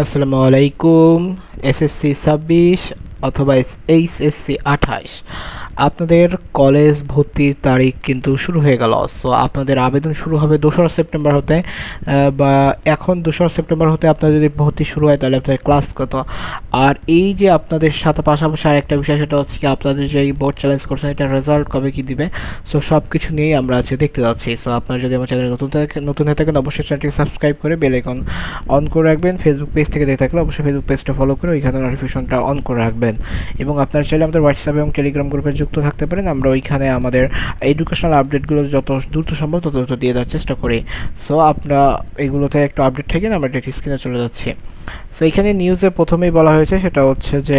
আসসালামু আলাইকুম। এসএসসি 26 অথবা এইচএসসি 28 আপনাদের কলেজ ভর্তির তারিখ কিন্তু শুরু হয়ে গেল। সো আপনাদের আবেদন শুরু হবে 2রা সেপ্টেম্বর হতে, বা এখন 2রা সেপ্টেম্বর হতে আপনার যদি ভর্তি শুরু হয় তাহলে আপনাদের ক্লাস কত। আর এই যে আপনাদের সাথে পাশাপাশি আরেকটা বিষয়, সেটা হচ্ছে কি আপনাদের যে এই বোর্ড চ্যালেঞ্জ করছেন এটা রেজাল্ট কবে কি দিবে। সো সব কিছু নিয়েই আমরা আজকে দেখতে যাচ্ছি। সো আপনারা যদি আমার চ্যানেলে নতুন হয়ে থাকেন অবশ্যই চ্যানেলটি সাবস্ক্রাইব করে বেল আইকন অন করে রাখবেন। ফেসবুক পেজ থেকে দেখে থাকলে অবশ্যই ফেসবুক পেজটা ফলো করে ওইখানে নোটিফিকেশনটা অন করে রাখবেন। এবং আপনারা চাইলে আমাদের হোয়াটসঅ্যাপ এবং টেলিগ্রাম গ্রুপে যুক্ত থাকতে পারেন। আমরা ওইখানে আমাদের এডুকেশনাল আপডেটগুলো যত দ্রুত সম্ভব তত দ্রুত দিয়ে দেওয়ার চেষ্টা করি। সো আপনারা এগুলোতে একটু আপডেট থাকেন, আমরা একটা স্ক্রিনে চলে যাচ্ছি। সো এখানে নিউজে প্রথমেই বলা হয়েছে সেটা হচ্ছে যে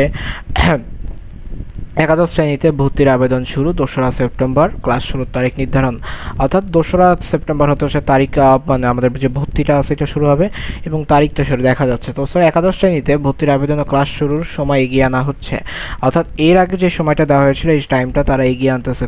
একাদশ শ্রেণীতে ভর্তির আবেদন শুরু 2রা সেপ্টেম্বর, ক্লাস শুরুর তারিখ নির্ধারণ। অর্থাৎ 2রা সেপ্টেম্বর হতে হচ্ছে তারিখ, মানে আমাদের যে ভর্তিটা আছে এটা শুরু হবে এবং তারিখটা সেটা দেখা যাচ্ছে। তো স্যার একাদশ শ্রেণীতে ভর্তির আবেদন ও ক্লাস শুরুর সময় এগিয়ে আনা হচ্ছে। অর্থাৎ এর আগে যে সময়টা দেওয়া হয়েছিল এই টাইমটা তারা এগিয়ে আনতেছে।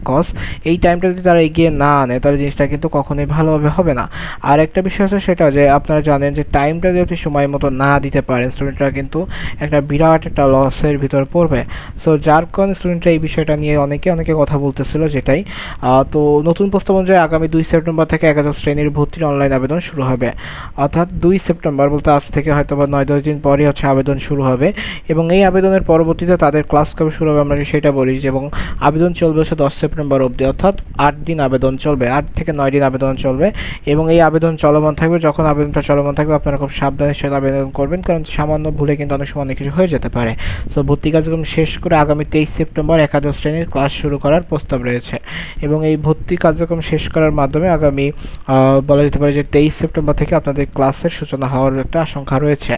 এই টাইমটা যদি তারা এগিয়ে না আনে তাহলে জিনিসটা কিন্তু কখনোই ভালোভাবে হবে না। আর একটা বিষয় হচ্ছে সেটা যে আপনারা জানেন যে টাইমটা যদি সময় মতো না দিতে পারেন স্টুডেন্টরা কিন্তু একটা বিরাট একটা লসের ভিতর পড়বে। সো যার কারণে স্টুডেন্টরা এই বিষয়টা নিয়ে অনেকে কথা বলতেছিল, যেটাই তো নতুন প্রস্তাব অনুযায়ী আগামী 2 সেপ্টেম্বর থেকে একাদশ শ্রেণীর ভর্তির অনলাইন আবেদন শুরু হবে। অর্থাৎ 2 সেপ্টেম্বর বলতে আজ থেকে হয়তো বা 9-10 দিন পরই হচ্ছে আবেদন শুরু হবে। এবং এই আবেদনের পরবর্তীতে তাদের ক্লাস কবে শুরু হবে আমরা সেটা বলি, এবং আবেদন চলবে হচ্ছে 10 সেপ্টেম্বর অবধি। অর্থাৎ 8 দিন আবেদন চলবে, 8 থেকে 9 দিন আবেদন চলবে। এবং এই আবেদন চলমান থাকবে। যখন আবেদনটা চলমান থাকবে আপনারা খুব সাবধানের সাথে আবেদন করবেন, কারণ সামান্য ভুলে কিন্তু অনেক সময় অনেক কিছু হয়ে যেতে পারে। সো ভর্তি কার্যক্রম শেষ করে আগামী 23 সেপ্টেম্বর একাদশ শ্রেণীর ক্লাস শুরু করার প্রস্তাব রয়েছে। এবং এই ভর্তি কার্যক্রম শেষ করার মাধ্যমে আগামী বলা যেতে পারে যে 23 সেপ্টেম্বর থেকে আপনাদের ক্লাসের সূচনা হওয়ার একটা আশঙ্কা রয়েছে।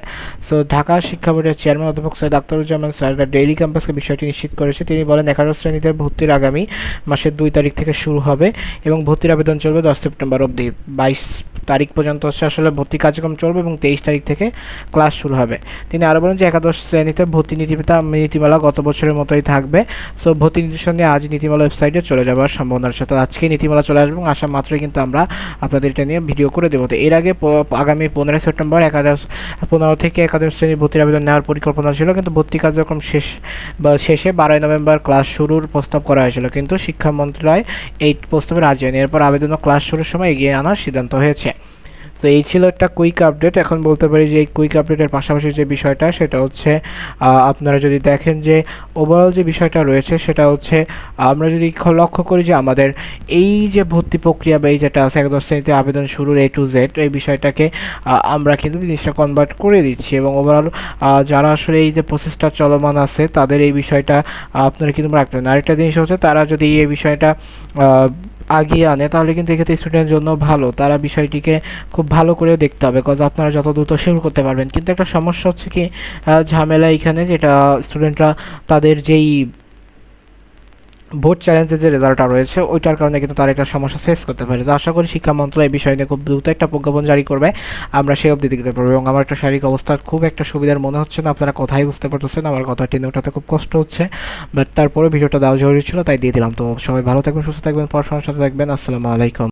সো ঢাকা শিক্ষা বোর্ডের চেয়ারম্যান অধ্যাপক সৈয়দ আখতারুজ্জামান স্যার ডেইলি ক্যাম্পাসকে বিষয়টি নিশ্চিত করেছে। তিনি বলেন একাদশ শ্রেণীতে ভর্তির আগামী মাসের 2 তারিখ থেকে শুরু হবে এবং ভর্তির আবেদন চলবে 10 সেপ্টেম্বর অবধি। 22 তারিখ পর্যন্ত হচ্ছে আসলে ভর্তি কার্যক্রম চলবে এবং 23 তারিখ থেকে ক্লাস শুরু হবে। তিনি আরও বলেন যে একাদশ শ্রেণীতে ভর্তি নীতিমালা গত বছরের মতোই থাকবে। সো ভর্তি নির্দেশনা নিয়ে আজ নীতিমালা ওয়েবসাইটে চলে যাওয়ার সম্ভাবনা আছে। তো আজকেই নীতিমালা চলে আসবে এবং আসা মাত্রই কিন্তু আমরা আপনাদের এটা নিয়ে ভিডিও করে দেবো। তো এর আগে আগামী 15 সেপ্টেম্বর 15 থেকে একাদশ শ্রেণীর ভর্তির আবেদন নেওয়ার পরিকল্পনা ছিল, কিন্তু ভর্তি কার্যক্রম শেষে 12 নভেম্বর ক্লাস শুরুর প্রস্তাব করা হয়েছিল, কিন্তু শিক্ষা মন্ত্রণালয় এই প্রস্তাবে রাজি হয়নি। এরপর আবেদন ও ক্লাস শুরুর সময় এগিয়ে আনার সিদ্ধান্ত হয়েছে। তো এই ছিল একটা কুইক আপডেট। এখন বলতে পারি যে এই কুইক আপডেটের পাশাপাশি যে বিষয়টা সেটা হচ্ছে আপনারা যদি দেখেন যে ওভারঅল যে বিষয়টা রয়েছে সেটা হচ্ছে আমরা যদি লক্ষ্য করি যে আমাদের এই যে ভর্তি প্রক্রিয়া বা এই যেটা আছে একাদশ শ্রেণীতে আবেদন শুরুর A to Z এই বিষয়টাকে আমরা কিন্তু জিনিসটা কনভার্ট করে দিচ্ছি। এবং ওভারঅল যারা আসলে এই যে প্রসেসটা চলমান আছে তাদের এই বিষয়টা আপনারা কিন্তু রাখবেন। আরেকটা জিনিস হচ্ছে তারা যদি এই বিষয়টা আগিয়ে আনে তাহলে কিন্তু এক্ষেত্রে স্টুডেন্টের জন্য ভালো। তারা বিষয়টিকে খুব ভালো করে দেখতে হবে, কজ আপনারা যত দ্রুত শুরু করতে পারবেন। কিন্তু একটা সমস্যা হচ্ছে কি ঝামেলা এখানে, যেটা স্টুডেন্টরা তাদের যেই বোর্ড চ্যালেঞ্জের যে রেজাল্টটা রয়েছে ওইটার কারণে কিন্তু তারা একটা সমস্যা ফেস করতে পারে। তো আশা করি শিক্ষা মন্ত্রণালয় এই বিষয় নিয়ে খুব দ্রুত একটা প্রজ্ঞাপন জারি করবে, আমরা সেই অবধি দেখতে পারবো। এবং আমার একটা শারীরিক অবস্থা খুব একটা সুবিধার মনে হচ্ছে না, আপনারা কথাই বুঝতে পারতেছেন, আমার কথা টেনে ওঠাতে খুব কষ্ট হচ্ছে, বাট তারপরে ভিডিওটা দেওয়া জরুরি ছিল তাই দিয়ে দিলাম। তো সবাই ভালো থাকবেন, সুস্থ থাকবেন, পড়াশোনার সাথে থাকবেন। আসসালামু আলাইকুম।